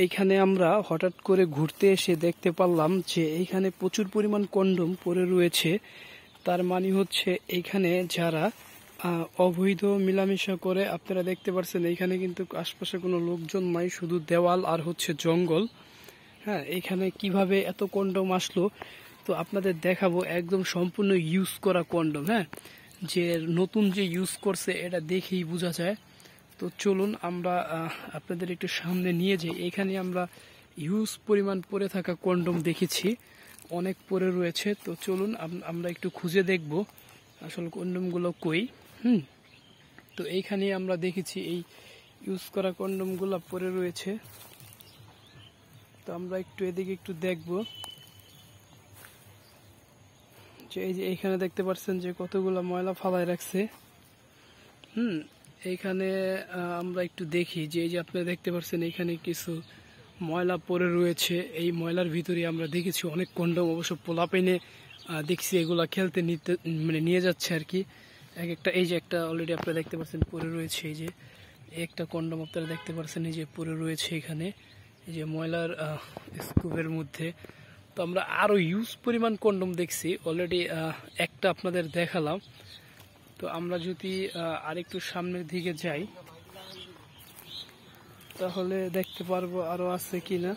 এইখানে আমরা হঠাৎ করে ঘুরতে এসে দেখতে পারলাম যে এইখানে প্রচুর পরিমাণ কন্ডম পড়ে রয়েছে। তার মানে হচ্ছে এইখানে যারা অবৈধ মেলামেশা করে, আপনারা দেখতে পাচ্ছেন এইখানে কিন্তু আশপাশে কোনো লোকজন নাই, শুধু দেওয়াল আর হচ্ছে জঙ্গল। হ্যাঁ, এইখানে কিভাবে এত কন্ডম আসলো তো আপনাদের দেখাবো, একদম সম্পূর্ণ ইউজ করা কন্ডম। হ্যাঁ, যে নতুন যে ইউজ করছে এটা দেখেই বোঝা যায়। তো চলুন আমরা আপনাদের একটু সামনে নিয়ে যাই। এখানে আমরা হিউজ পরিমাণ পরে থাকা কন্ডম দেখেছি, অনেক পরে রয়েছে। তো চলুন আমরা একটু খুঁজে দেখব আসলে কন্ডমগুলো কই। তো এইখানে আমরা দেখেছি এই ইউজ করা কন্ডমগুলো পরে রয়েছে। তো আমরা একটু এদিকে একটু দেখব যে এই যে এইখানে দেখতে পাচ্ছেন যে কতগুলো ময়লা ফালায় রাখছে। এইখানে আমরা একটু দেখি যে এই যে আপনারা দেখতে পাচ্ছেন এখানে কিছু ময়লা পড়ে রয়েছে। এই ময়লার ভিতরে আমরা দেখেছি অনেক কন্ডম, অবশ্য পোলাপাইনে দেখছি এগুলা খেলতে নিয়ে যাচ্ছে আর কি। এক একটা এই যে একটা অলরেডি আপনারা দেখতে পাচ্ছেন পড়ে রয়েছে, এই যে একটা কন্ডম আপনারা দেখতে পাচ্ছেন এই যে পড়ে রয়েছে এখানে, এই যে ময়লার স্কুপের মধ্যে। তো আমরা আরো ইউজ পরিমাণ কন্ডম দেখছি অলরেডি, একটা আপনাদের দেখালাম। তো আমরা যদি আরেকটু সামনের দিকে যাই তাহলে দেখতে পারবো আরো আছে কিনা।